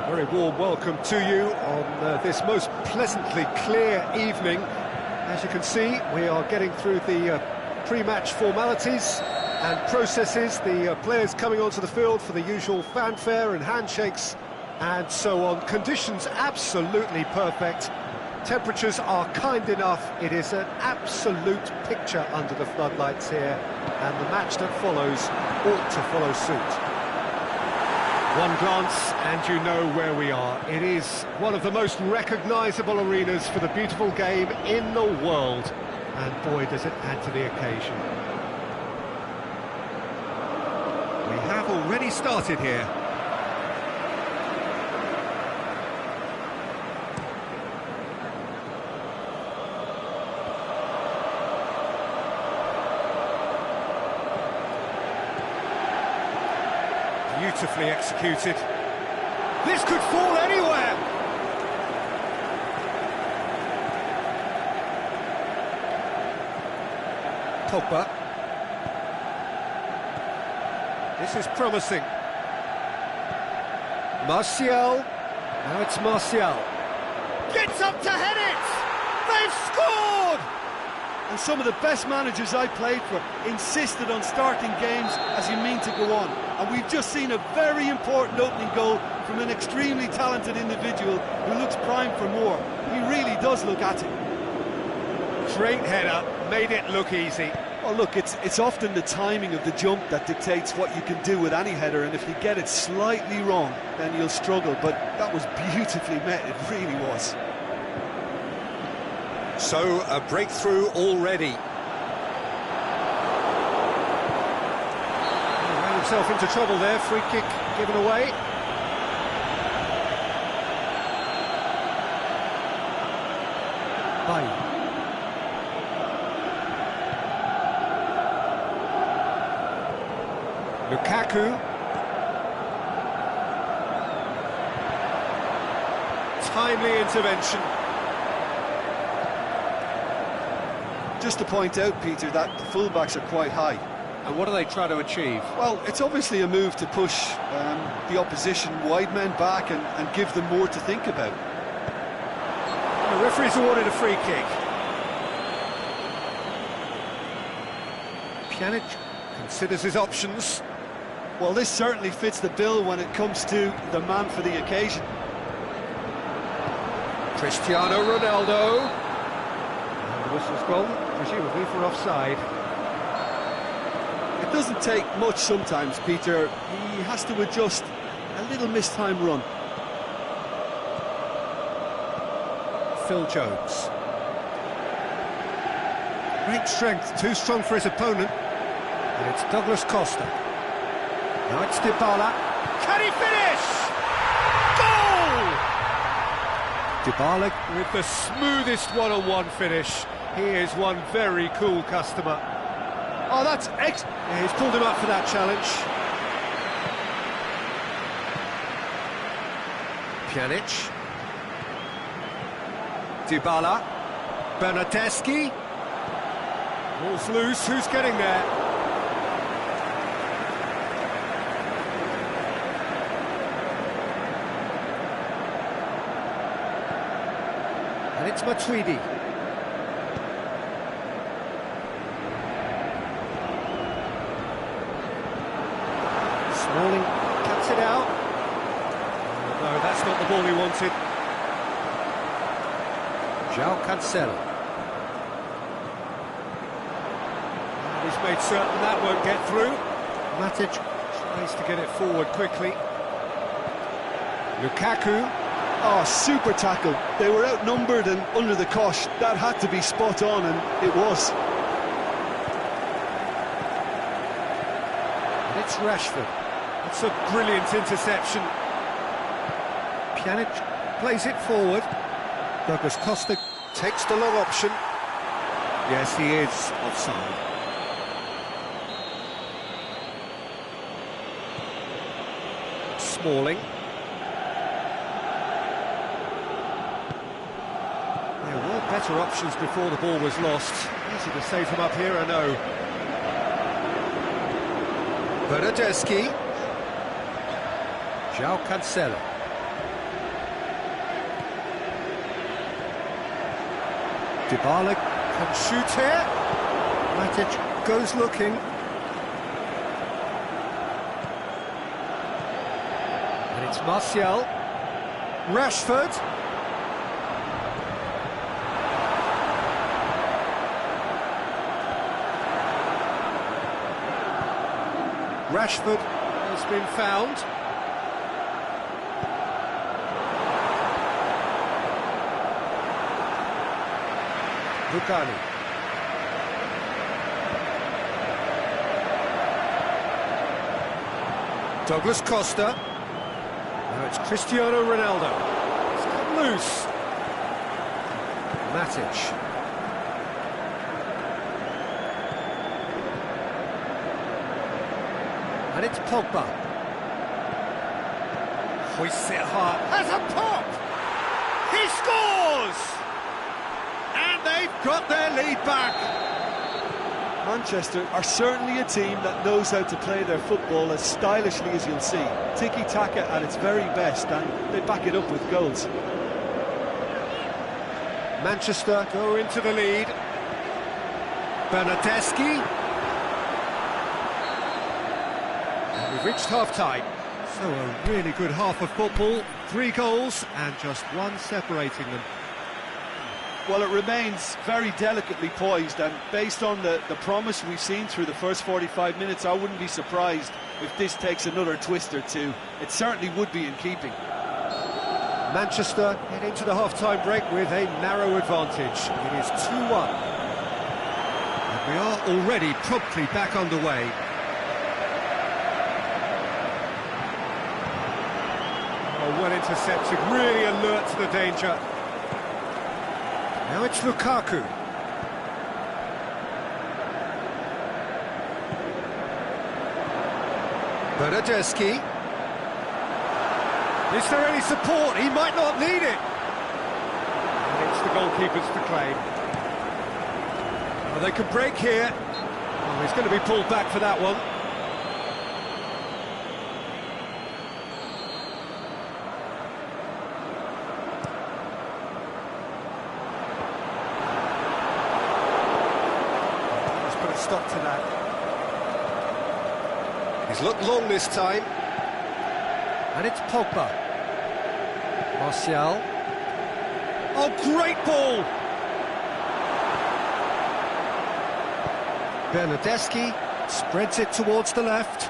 Very warm welcome to you on this most pleasantly clear evening. As you can see, we are getting through the pre-match formalities and processes, the players coming onto the field for the usual fanfare and handshakes and so on. Conditions absolutely perfect. Temperatures are kind enough. It is an absolute picture under the floodlights here, and the match that follows ought to follow suit. One glance and you know where we are. It is one of the most recognisable arenas for the beautiful game in the world, and boy does it add to the occasion. We have already started here. Beautifully executed. This could fall anywhere! Pogba. This is promising. Martial. Now it's Martial. Gets up to head it! They've scored! And some of the best managers I played for insisted on starting games as you mean to go on. And we've just seen a very important opening goal from an extremely talented individual who looks primed for more. He really does look at it. Great header, made it look easy. Well, look, it's often the timing of the jump that dictates what you can do with any header, and if you get it slightly wrong, then you'll struggle. But that was beautifully met, it really was. So, a breakthrough already. He ran himself into trouble there, free kick given away. Bye. Lukaku. Timely intervention. Just to point out, Peter, that the fullbacks are quite high. And what do they try to achieve? Well, it's obviously a move to push the opposition wide men back and give them more to think about. The referee's awarded a free kick. Pjanic considers his options. Well, this certainly fits the bill when it comes to the man for the occasion. Cristiano Ronaldo. And the whistle's gone, presumably for offside. It doesn't take much sometimes, Peter. He has to adjust a little mistimed run. Phil Jones. Great strength, too strong for his opponent. And it's Douglas Costa. Now it's Dybala. Can he finish? Goal! Dybala with the smoothest one-on-one finish. He is one very cool customer. Oh, that's excellent. Yeah, he's pulled him up for that challenge. Pjanic. Dybala. Bernardeschi. Ball's loose, who's getting there? And it's Matuidi. Smalling cuts it out. No, that's not the ball he wanted. João Cancelo. And he's made certain that won't get through. Matic tries to get it forward quickly. Lukaku. Oh, super tackle. They were outnumbered and under the cosh. That had to be spot on, and it was. And it's Rashford. That's a brilliant interception. Pjanic plays it forward. Douglas Costa takes the long option. Yes, he is offside. Smalling. There were better options before the ball was lost. Easy to save him up here, I know. Bernardeschi. João Cancelo. Dybala can shoot here. Matic goes looking. And it's Martial. Rashford. Rashford has been found. Lugani. Douglas Costa. Now it's Cristiano Ronaldo. It's come loose. Matic. And it's Pogba. Hoists it hard. Has a pop! He scores! And they've got their lead back. Manchester are certainly a team that knows how to play their football as stylishly as you'll see. Tiki-taka at its very best, and they back it up with goals. Manchester go into the lead. Bernardeschi. And we've reached half-time. So a really good half of football. 3 goals and just one separating them. Well, it remains very delicately poised, and based on the promise we've seen through the first 45 minutes, I wouldn't be surprised if this takes another twist or two. It certainly would be in keeping. Manchester get into the half-time break with a narrow advantage. It is 2-1. And we are already promptly back underway. Oh, well intercepted, really alert to the danger. Now it's Lukaku. Bernardeschi. Is there any support? He might not need it. And it's the goalkeeper's to claim. Well, they could break here. Oh, he's going to be pulled back for that one. Stop to that. He's looked long this time. And it's Pogba. Martial. Oh, great ball! Bernardeschi spreads it towards the left.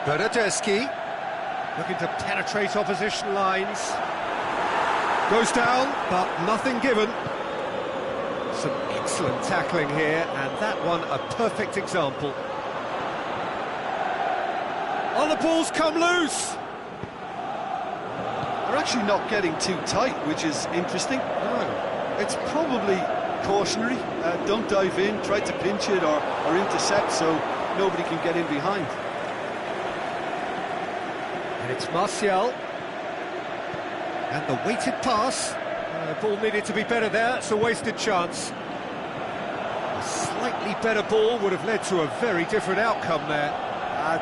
Bernardeschi looking to penetrate opposition lines. Goes down, but nothing given. Some excellent tackling here, and that one a perfect example. Oh, the ball's come loose! They're actually not getting too tight, which is interesting. No. It's probably cautionary. Don't dive in, try to pinch it or intercept so nobody can get in behind. And it's Martial. And the weighted pass. The ball needed to be better there, it's a wasted chance. A slightly better ball would have led to a very different outcome there.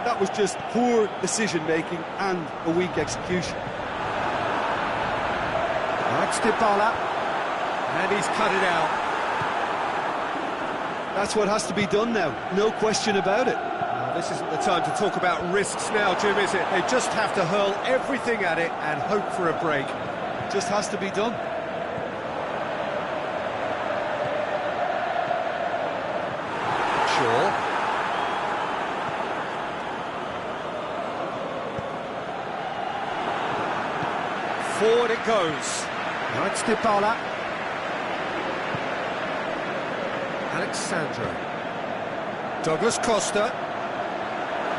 That was just poor decision-making and a weak execution. That's Dybala, and he's cut it out. That's what has to be done now, no question about it. This isn't the time to talk about risks now, Jim, is it? They just have to hurl everything at it and hope for a break. Just has to be done. Sure. Forward it goes. Now it's Dybala. Alexandro. Douglas Costa.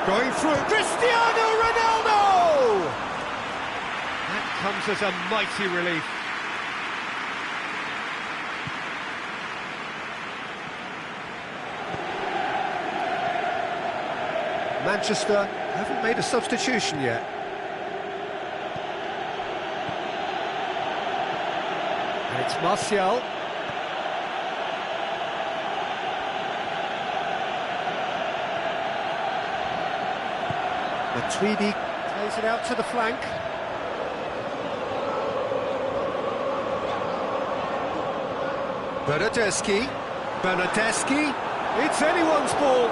Going through. Cristiano Ronaldo! That comes as a mighty relief. Manchester haven't made a substitution yet. And it's Martial. Tweedy plays it out to the flank. Bernardeschi, it's anyone's ball.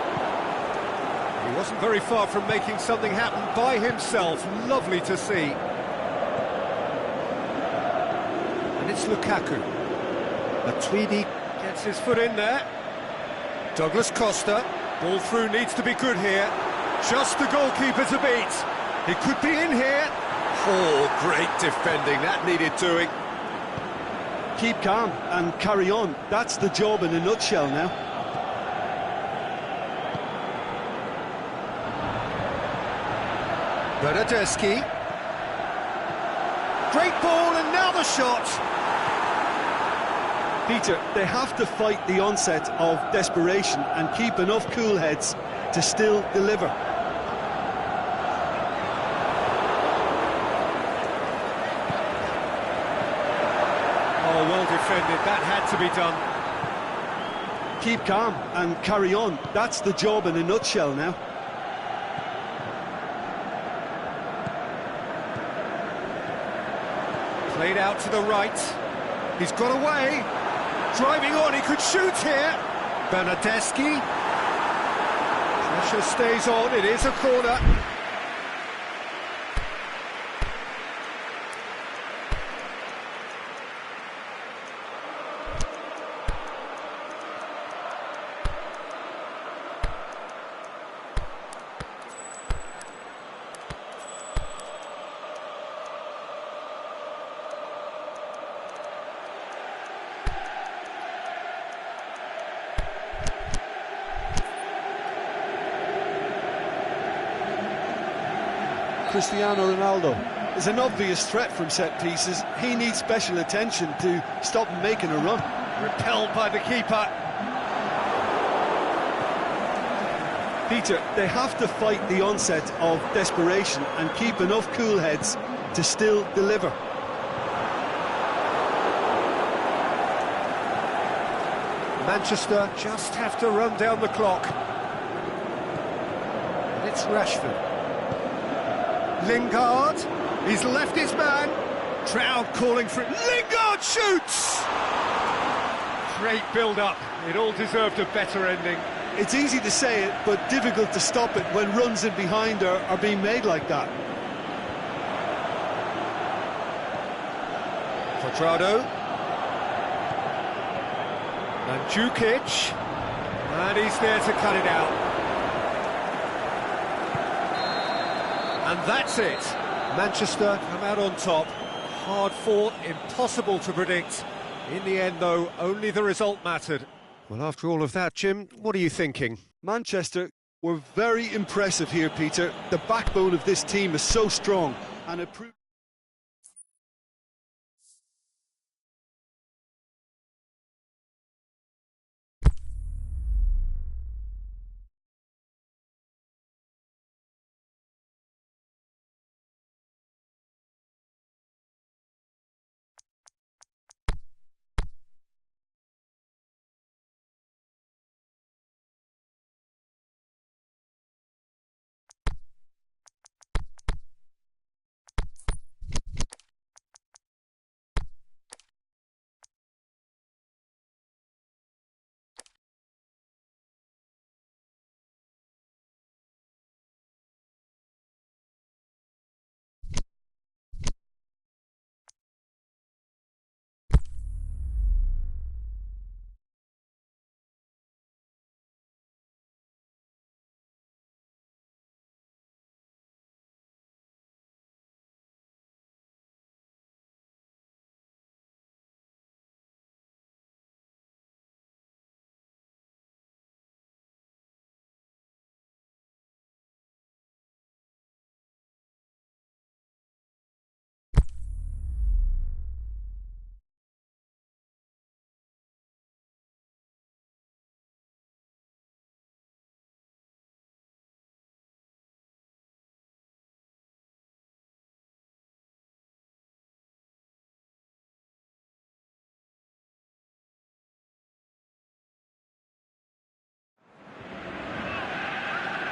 He wasn't very far from making something happen by himself. Lovely to see. And it's Lukaku. Matuidi gets his foot in there. Douglas Costa, ball through, needs to be good here. Just the goalkeeper to beat. He could be in here. Oh, great defending, that needed doing. Keep calm and carry on. That's the job in a nutshell now. Bernardeschi. Great ball, and now the shot. Peter, they have to fight the onset of desperation and keep enough cool heads to still deliver. Oh, well defended, that had to be done. Keep calm and carry on. That's the job in a nutshell now. Played out to the right. He's got away. Driving on, he could shoot here. Bernardeschi. Pressure stays on, it is a corner. Cristiano Ronaldo is an obvious threat from set pieces. He needs special attention to stop him making a run. Repelled by the keeper. Peter, they have to fight the onset of desperation and keep enough cool heads to still deliver. Manchester just have to run down the clock. And it's Rashford. Lingard, he's left his man. Crowd calling for it. Lingard shoots! Great build-up. It all deserved a better ending. It's easy to say it, but difficult to stop it when runs in behind are being made like that. Quadrado. Mandzukic. And he's there to cut it out. And that's it. Manchester come out on top. Hard fought, impossible to predict. In the end, though, only the result mattered. Well, after all of that, Jim, what are you thinking? Manchester were very impressive here, Peter. The backbone of this team is so strong, and it proved...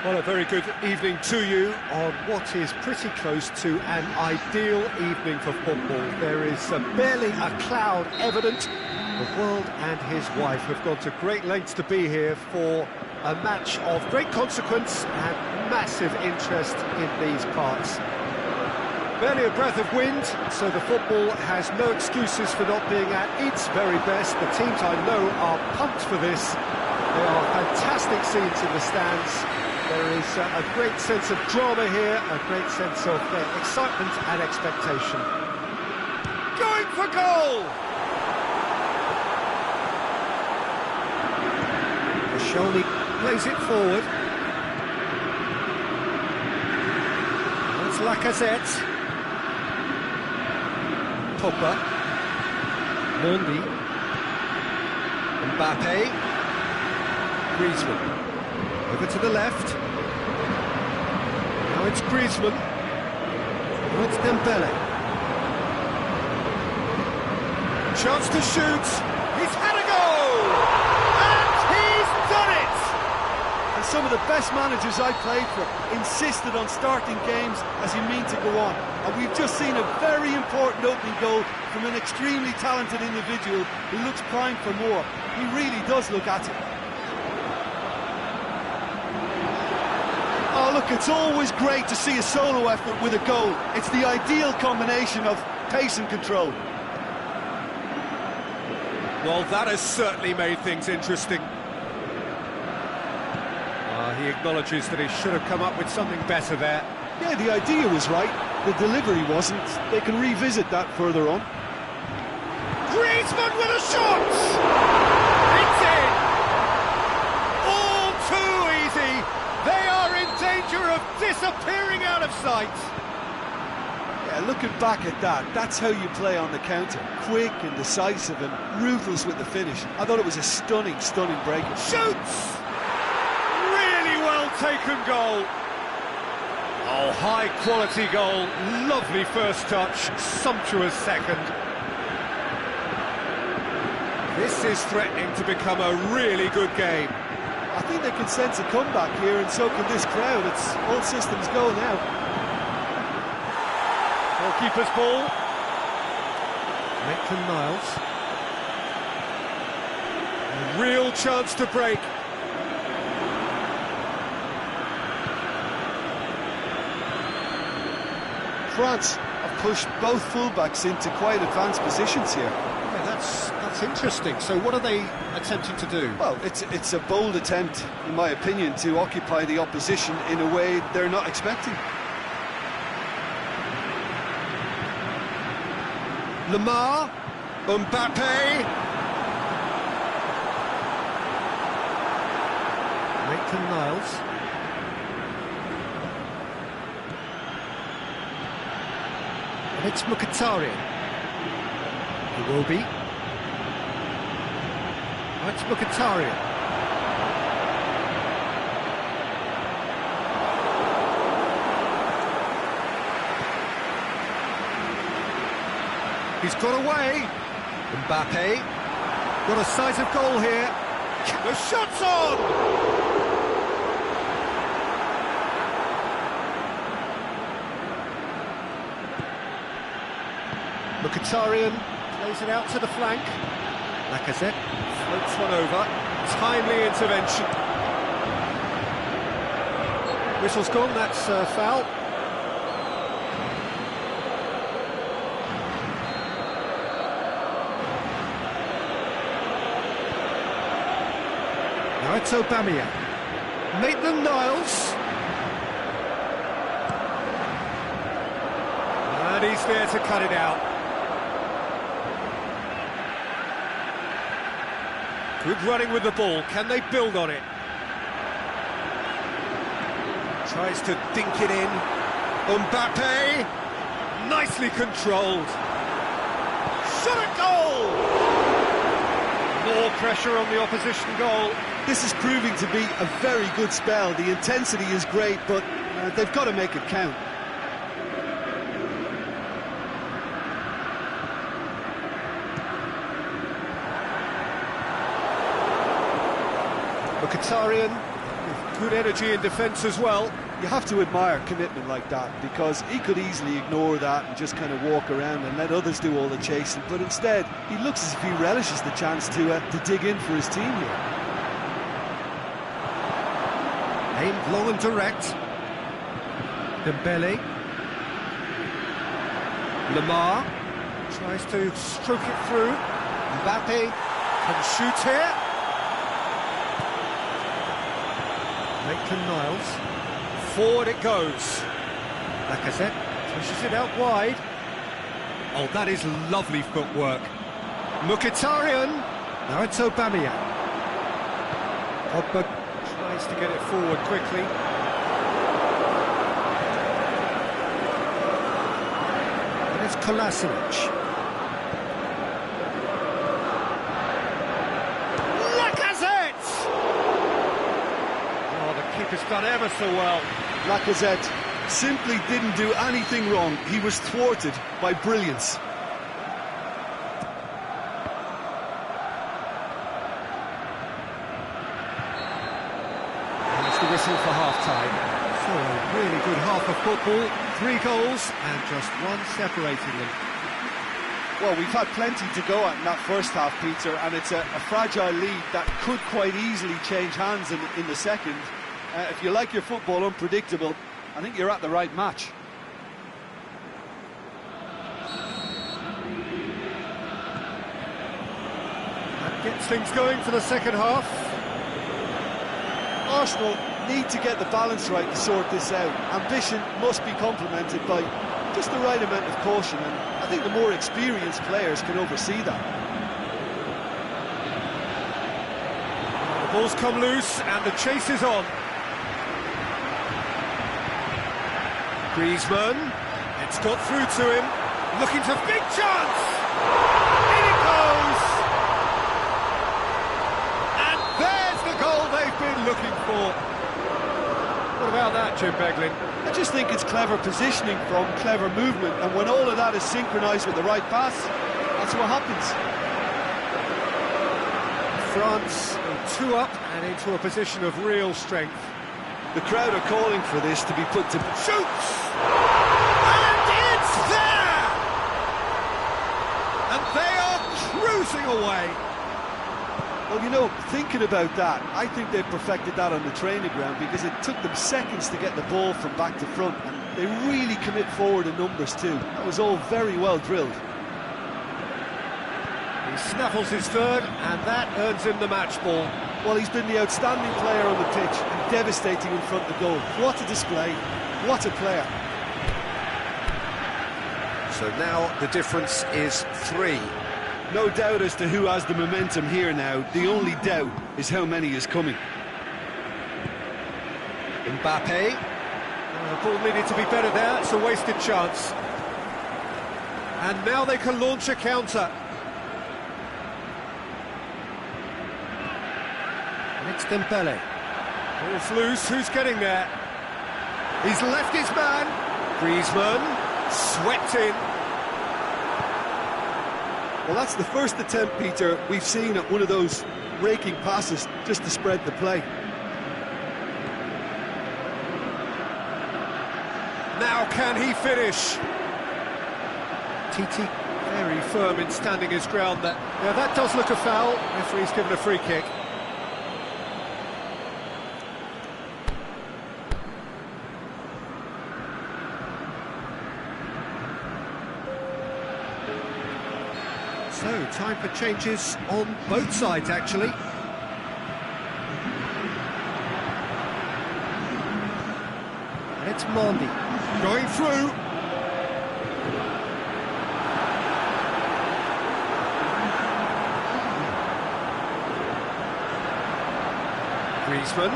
Well, a very good evening to you on what is pretty close to an ideal evening for football. There is barely a cloud evident, The world and his wife have gone to great lengths to be here for a match of great consequence and massive interest in these parts. Barely a breath of wind, so the football has no excuses for not being at its very best. The teams I know are pumped for this. There are fantastic scenes in the stands. There is a great sense of drama here, a great sense of excitement and expectation. Going for goal! Sholny plays it forward. That's Lacazette. Pogba. Mendy. Mbappe. Griezmann. Over to the left. Now it's Griezmann. Now it's Dembele. Chance to shoot. He's had a goal! And some of the best managers I played for insisted on starting games as you mean to go on. And we've just seen a very important opening goal from an extremely talented individual who looks primed for more. He really does look at it. Oh, look, it's always great to see a solo effort with a goal. It's the ideal combination of pace and control. Well, that has certainly made things interesting. He acknowledges that he should have come up with something better there. Yeah, the idea was right, the delivery wasn't. They can revisit that further on. Griezmann with a shot! It's in! All too easy! They are in danger of disappearing out of sight! Yeah, looking back at that, that's how you play on the counter. Quick and decisive and ruthless with the finish. I thought it was a stunning, stunning break. Shoots! Taken goal. Oh, high quality goal. Lovely first touch, sumptuous second. This is threatening to become a really good game. I think they can sense a comeback here, and so can this crowd. It's all systems go now. Goalkeeper's ball. Maitland-Niles. A real chance to break. France have pushed both fullbacks into quite advanced positions here. Yeah, that's interesting. So what are they attempting to do? Well, it's a bold attempt, in my opinion, to occupy the opposition in a way they're not expecting. Lamar, Mbappe. Maitland-Niles. It's Mkhitaryan. He will be. It's Mkhitaryan. He's got away. Mbappe. Got a sight of goal here. The shot's on! Mkhitaryan plays it out to the flank. Lacazette floats one over. Timely intervention. Whistle's gone, that's foul. Now it's Aubameyang. Maitland-Niles. And he's there to cut it out. Good running with the ball, can they build on it? Tries to dink it in. Mbappe, nicely controlled. Shot at goal! More pressure on the opposition goal. This is proving to be a very good spell. The intensity is great, but they've got to make it count. Mkhitaryan with good energy in defence as well. You have to admire commitment like that, because he could easily ignore that and just kind of walk around and let others do all the chasing, but instead he looks as if he relishes the chance to dig in for his team here. Aimed long and direct. Dembele. Lamar tries to stroke it through. Mbappe can shoot here. Maitland-Niles. Forward it goes. Lacazette pushes it out wide. Oh, that is lovely footwork. Mkhitaryan. Now it's Aubameyang. Pogba tries to get it forward quickly. And it's Kolasinac. Has done ever so well. Lacazette simply didn't do anything wrong. He was thwarted by brilliance. That's the whistle for half-time. So a really good half of football. 3 goals and just one separating them. Well, we've had plenty to go at in that first half, Peter, and it's a fragile lead that could quite easily change hands in the second. If you like your football unpredictable, I think you're at the right match. That gets things going for the second half. Arsenal need to get the balance right to sort this out. Ambition must be complemented by just the right amount of caution, and I think the more experienced players can oversee that. The ball's come loose and the chase is on. Griezmann, it's got through to him, looking to big chance! In it goes! And there's the goal they've been looking for. What about that, Jim Beglin? I just think it's clever positioning from clever movement, and when all of that is synchronised with the right pass, that's what happens. France go 2 up and into a position of real strength. The crowd are calling for this to be put to... Shoots! And it's there! And they are cruising away. Well, you know, thinking about that, I think they've perfected that on the training ground, because it took them seconds to get the ball from back to front, and they really commit forward in numbers too. That was all very well drilled. He snaffles his third, and that earns him the match ball. Well, he's been the outstanding player on the pitch and devastating in front of goal. What a display, what a player. So now the difference is 3. No doubt as to who has the momentum here now. The only doubt is how many is coming. Mbappe. The ball needed to be better there, it's a wasted chance. And now they can launch a counter. And it's Dembele. Ball's loose, who's getting there? He's left his man. Griezmann, swept in. Well, that's the first attempt, Peter, we've seen at one of those raking passes just to spread the play. Now can he finish? Titi very firm in standing his ground there. Now that does look a foul. Referee's given a free kick. So, time for changes on both sides, actually. And it's Mondi going through. Griezmann.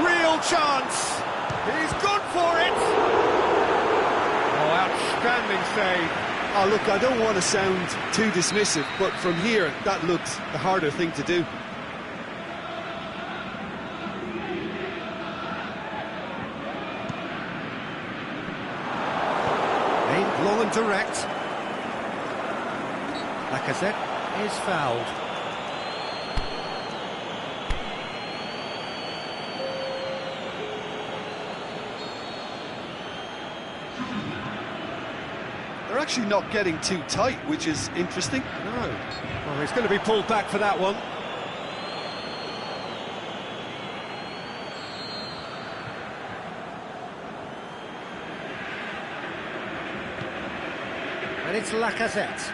Real chance. He's gone for it. Oh, outstanding save. Oh, look, I don't want to sound too dismissive, but from here, that looked the harder thing to do. Aimed long and direct. Lacazette is fouled. They're actually not getting too tight, which is interesting. No. Well, he's going to be pulled back for that one. And it's Lacazette.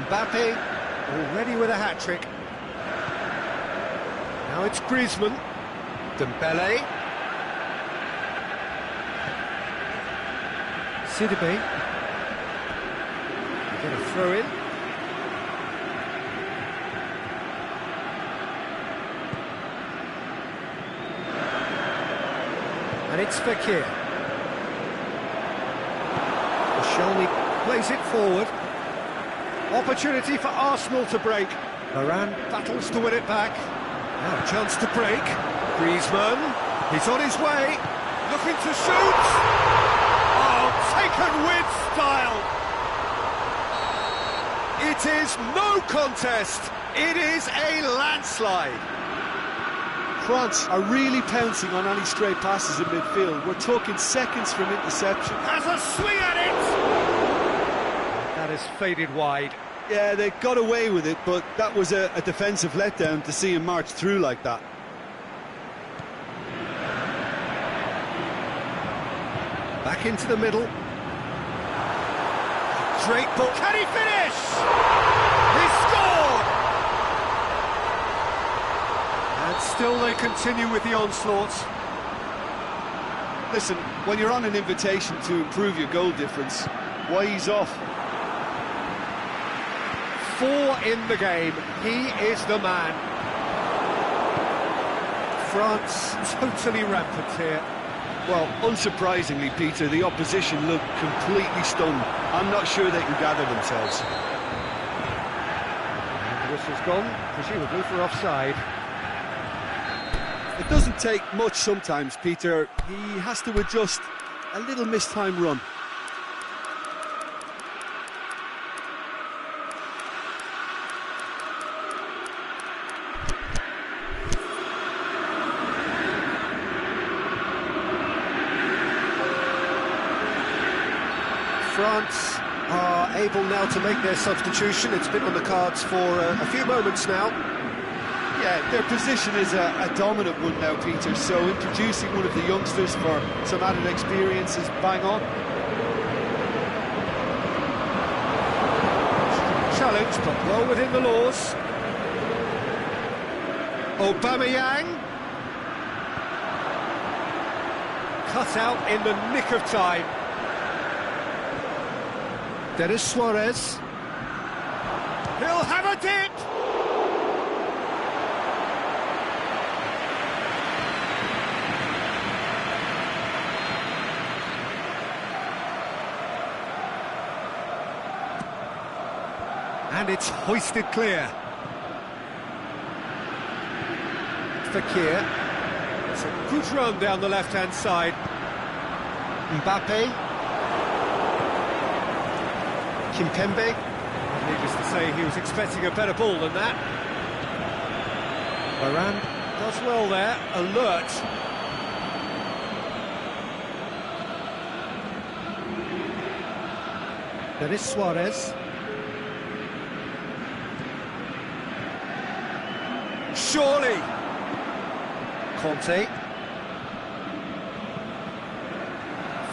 Mbappe, already with a hat-trick. Now it's Griezmann. Dembele. Sidibe. We get a throw in. And it's Fekir. Shelny plays it forward. Opportunity for Arsenal to break. Varane battles to win it back. Now a chance to break. Griezmann, he's on his way. Looking to shoot. Oh, taken with style. It is no contest. It is a landslide. France are really pouncing on any stray passes in midfield. We're talking seconds from interception. Has a swing at it! That is faded wide. Yeah, they got away with it, but that was a defensive letdown to see him march through like that. Back into the middle. Great ball. Can he finish? He scored! And still they continue with the onslaughts. Listen, when you're on an invitation to improve your goal difference, why ease off? 4 in the game. He is the man. France totally rampant here. Well, unsurprisingly, Peter, the opposition look completely stunned. I'm not sure they can gather themselves. And the whistle's gone, presumably for offside. It doesn't take much sometimes, Peter. He has to adjust a little mistimed run. France are able now to make their substitution. It's been on the cards for a few moments now. Yeah, their position is a dominant one now, Peter, so introducing one of the youngsters for some added experience is bang on. Challenge, but well within the laws. Aubameyang. Cut out in the nick of time. Denis Suarez. He'll have a dip! And it's hoisted clear. Fekir. It's a good run down the left-hand side. Mbappe. Kimpembe. Needless to say, he was expecting a better ball than that. Varane does well there, alert. Denis Suarez. Surely. Conte.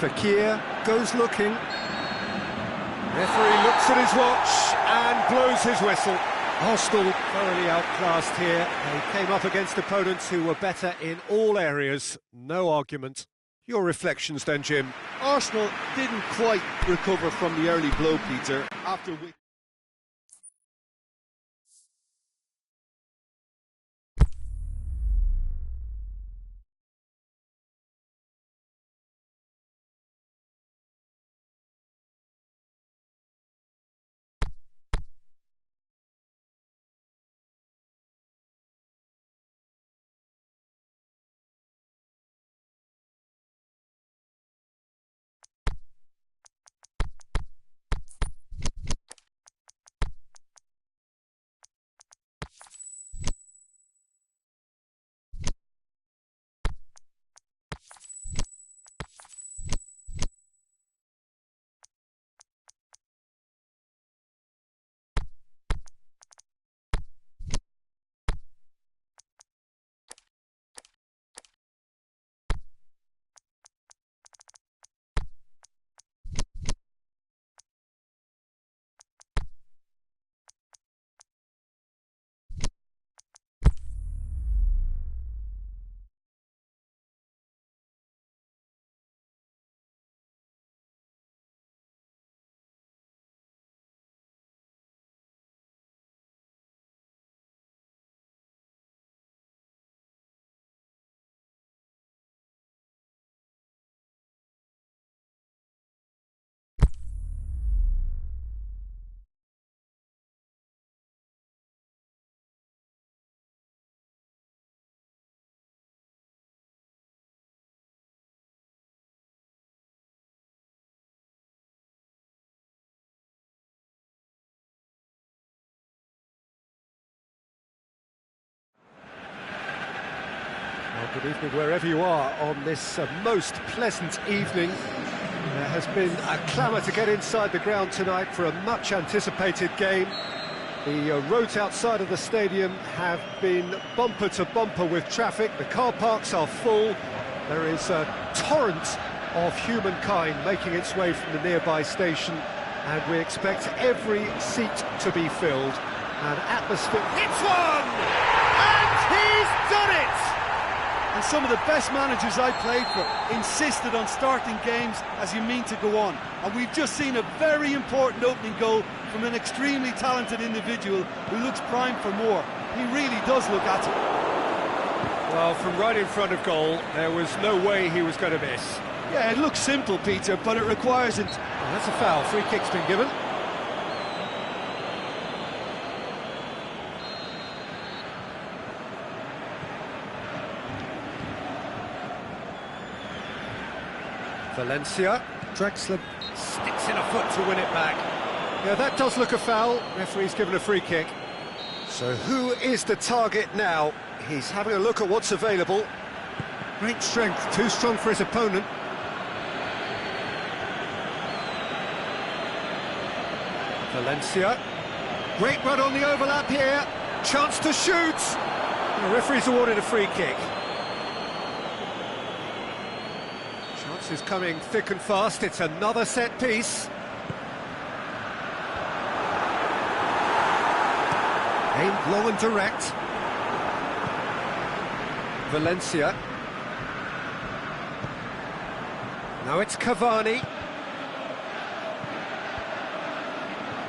Fekir goes looking. Referee looks at his watch and blows his whistle. Arsenal thoroughly outclassed here. They came up against opponents who were better in all areas. No argument. Your reflections then, Jim? Arsenal didn't quite recover from the early blow, Peter, after which Good evening wherever you are on this most pleasant evening. There has been a clamour to get inside the ground tonight for a much-anticipated game. The roads outside of the stadium have been bumper to bumper with traffic. The car parks are full. There is a torrent of humankind making its way from the nearby station, and we expect every seat to be filled. An atmosphere... It's one! And he's done it! And some of the best managers I played for insisted on starting games as you mean to go on. And we've just seen a very important opening goal from an extremely talented individual who looks primed for more. He really does look at it. Well, from right in front of goal, there was no way he was going to miss. Yeah, it looks simple, Peter, but it requires it. Well, that's a foul. Free kick's been given. Valencia. Drexler sticks in a foot to win it back. Yeah, that does look a foul. Referee's given a free kick. So who is the target now? He's having a look at what's available. Great strength, too strong for his opponent. Valencia. Great run on the overlap here. Chance to shoot. The referee's awarded a free kick. Chance is coming thick and fast. It's another set piece. Aimed low and direct. Valencia. Now it's Cavani.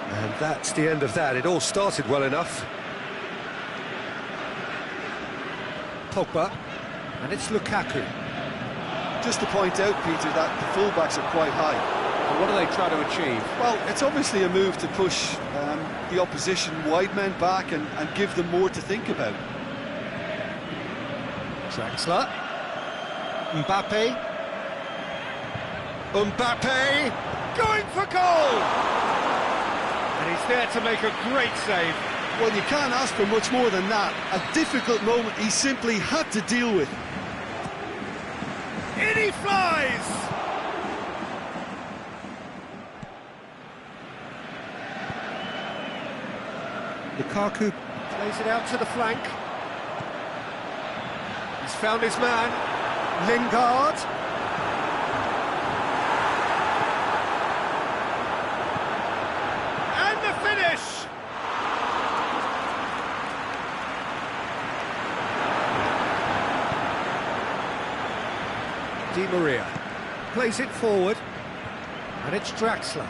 And that's the end of that. It all started well enough. Pogba. And it's Lukaku. Just to point out, Peter, that the fullbacks are quite high. And what are they trying to achieve? Well, it's obviously a move to push the opposition wide men back and give them more to think about. Draxler. Mbappe. Mbappe going for goal! And he's there to make a great save. Well, you can't ask for much more than that. A difficult moment he simply had to deal with. In he flies! Lukaku plays it out to the flank. He's found his man. Lingard. And the finish! Di Maria plays it forward, and it's Draxler.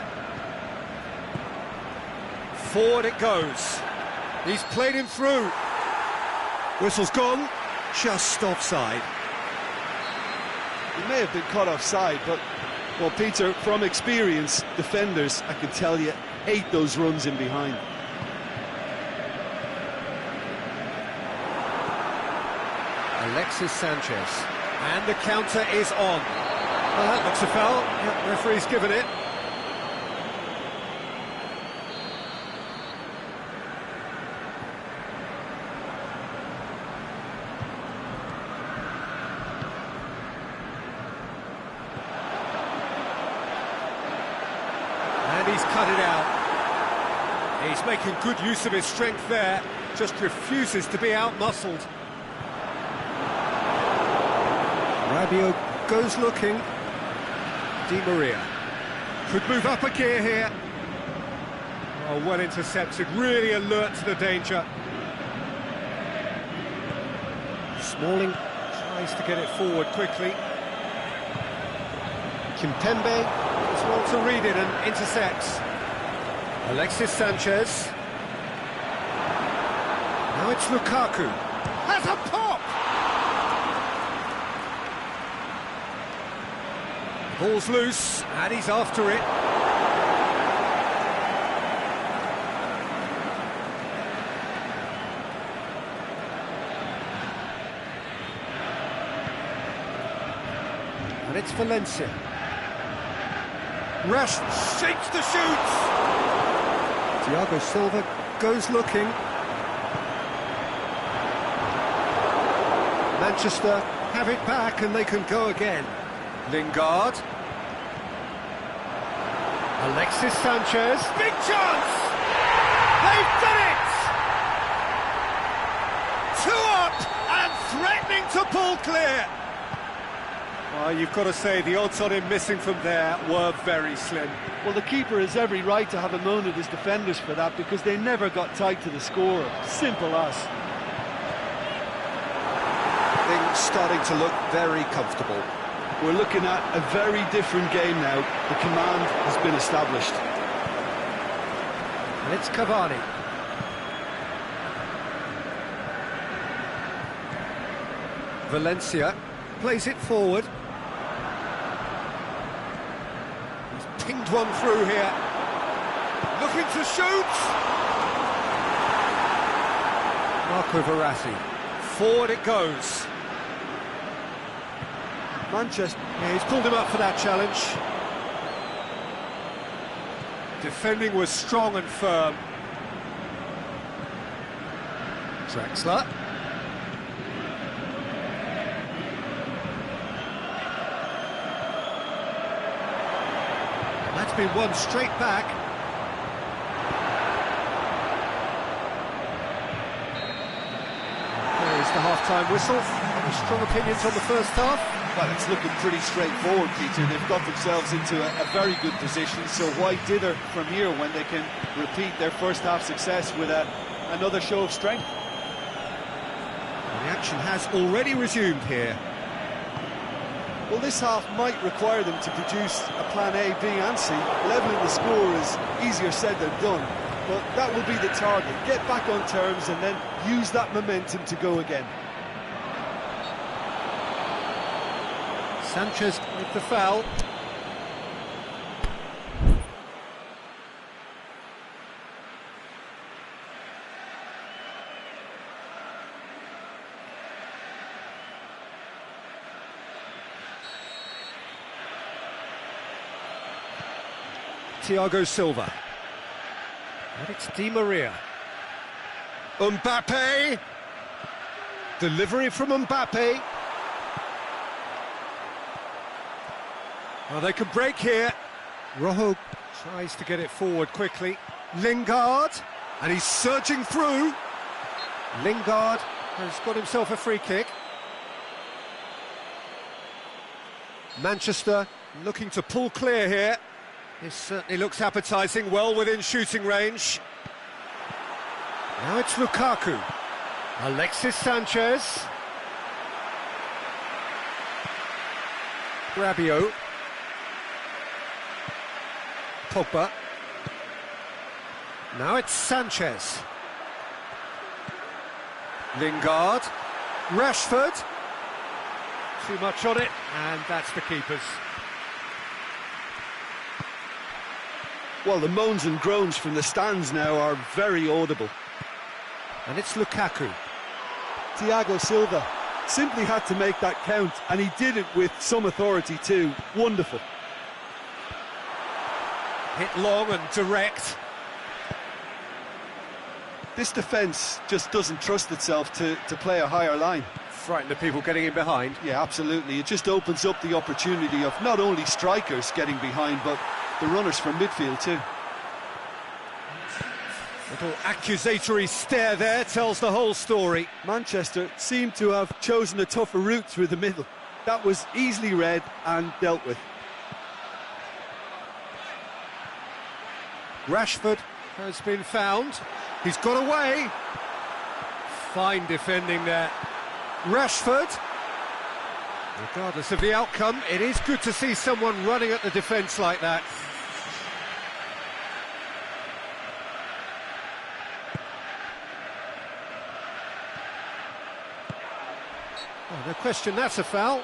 Forward it goes. He's played him through. Whistle's gone, just offside. He may have been caught offside, but, well, Peter, from experience, defenders, I can tell you, hate those runs in behind. Alexis Sanchez. And the counter is on. Well, that looks a foul. Yep, referee's given it. And he's cut it out. He's making good use of his strength there. Just refuses to be out-muscled. Rabiot goes looking. Di Maria could move up a gear here. Oh, well intercepted, really alert to the danger. Smalling tries to get it forward quickly. Kimpembe is well to read it and intercepts. Alexis Sanchez. Now it's Lukaku. Has a pop! Ball's loose, and he's after it. And it's Valencia. Rash shakes the shoots! Thiago Silva goes looking. Manchester have it back and they can go again. Lingard. Alexis Sanchez. Big chance! They've done it! 2 up and threatening to pull clear. Well, you've got to say the odds on him missing from there were very slim. Well, the keeper has every right to have a moan at his defenders for that, because they never got tight to the scorer. Simple as. Things starting to look very comfortable. We're looking at a very different game now. The command has been established. And it's Cavani. Valencia plays it forward. He's pinged one through here. Looking to shoot! Marco Verratti. Forward it goes. Manchester, yeah, he's pulled him up for that challenge. Defending was strong and firm. Drexler. That's been won straight back. There's the half-time whistle. Any strong opinions on the first half? Well, it's looking pretty straightforward, Peter. They've got themselves into a very good position, so why dither from here when they can repeat their first half success with another show of strength? The action has already resumed here. Well, this half might require them to produce a plan A, B and C. Levelling the score is easier said than done, but that will be the target. Get back on terms and then use that momentum to go again. Sanchez with the foul. Thiago Silva. And it's Di Maria. Mbappe. Delivery from Mbappe. Well, they can break here. Rojo tries to get it forward quickly. Lingard, and he's surging through. Lingard has got himself a free kick. Manchester looking to pull clear here. This certainly looks appetising, well within shooting range. Now it's Lukaku. Alexis Sanchez. Rabiot. Pogba. Now it's Sanchez. Lingard. Rashford. Too much on it, and that's the keeper's. Well, the moans and groans from the stands now are very audible. And it's Lukaku. Thiago Silva simply had to make that count, and he did it with some authority too. Wonderful. Hit long and direct. This defence just doesn't trust itself to play a higher line. Frightened of people getting in behind. Yeah, absolutely. It just opens up the opportunity of not only strikers getting behind, but the runners from midfield too. Little accusatory stare there tells the whole story. Manchester seemed to have chosen a tougher route through the middle. That was easily read and dealt with. Rashford has been found. He's got away. Fine defending there. Rashford. Regardless of the outcome, it is good to see someone running at the defence like that. Oh, no question, that's a foul.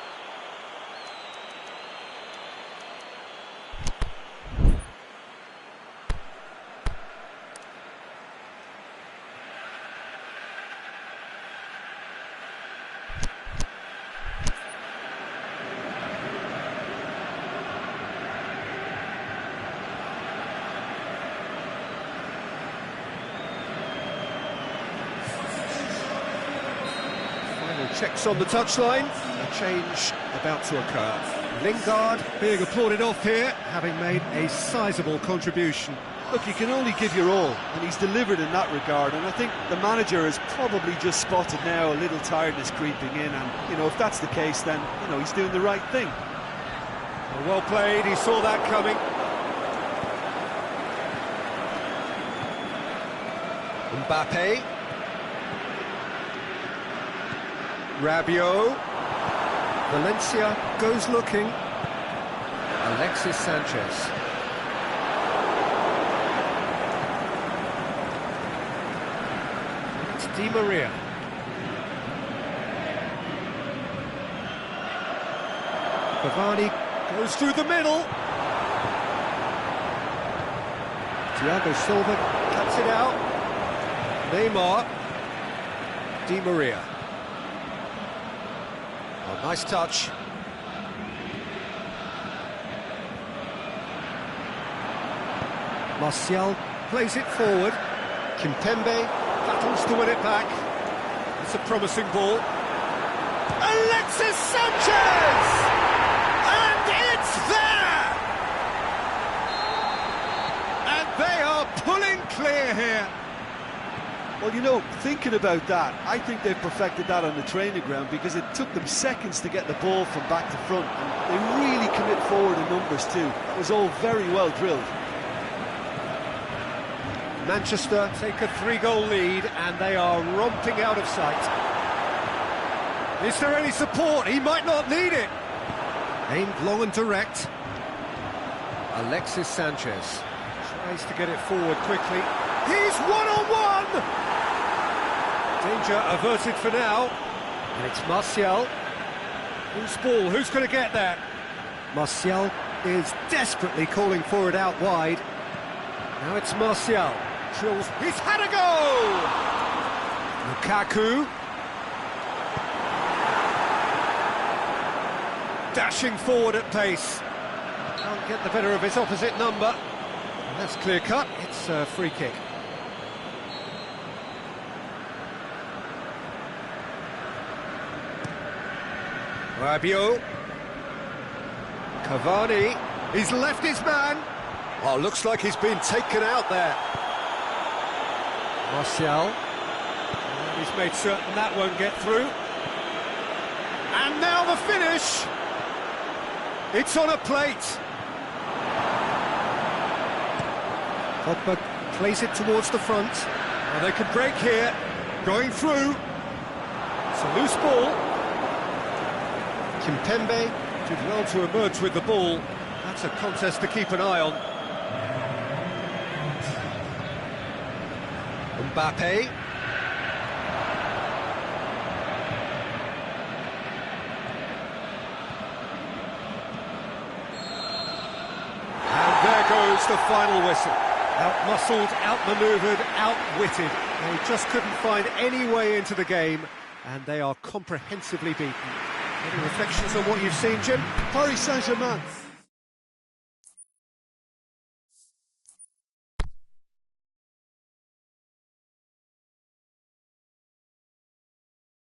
Checks on the touchline. change about to occur. Lingard being applauded off here, having made a sizable contribution. Look, you can only give your all, and he's delivered in that regard, and I think the manager has probably just spotted now a little tiredness creeping in, and, you know, if that's the case, then, you know, he's doing the right thing. Well played, he saw that coming. Mbappe. Rabiot. Valencia goes looking. Alexis Sanchez. It's Di Maria. Cavani goes through the middle. Thiago Silva cuts it out. Neymar. Di Maria. Oh, nice touch. Martial plays it forward. Kimpembe battles to win it back. It's a promising ball. Alexis Sanchez! And it's there! And they are pulling clear here. Well, you know, thinking about that, I think they've perfected that on the training ground, because it took them seconds to get the ball from back to front, and they really commit forward in numbers too. That was all very well drilled. Manchester take a 3-goal lead, and they are romping out of sight. Is there any support? He might not need it. Aimed long and direct. Alexis Sanchez tries to get it forward quickly. He's one-on-one! Danger averted for now. And it's Martial. Who's ball? Who's going to get that? Martial is desperately calling for it out wide. Now it's Martial. Drills. He's had a go! Lukaku. Dashing forward at pace. Can't get the better of his opposite number. And that's clear cut. It's a free kick. Rabiot. Cavani. He's left his man. Oh, looks like he's been taken out there. Martial. And he's made certain that won't get through. And now the finish. It's on a plate. Pogba plays it towards the front. Now they could break here. Going through. It's a loose ball. Kimpembe did well to emerge with the ball. That's a contest to keep an eye on. Mbappe. And there goes the final whistle. Out-muscled, out-manoeuvred, out-witted. They just couldn't find any way into the game, and they are comprehensively beaten. Any reflections on what you've seen, Jim? Paris Saint-Germain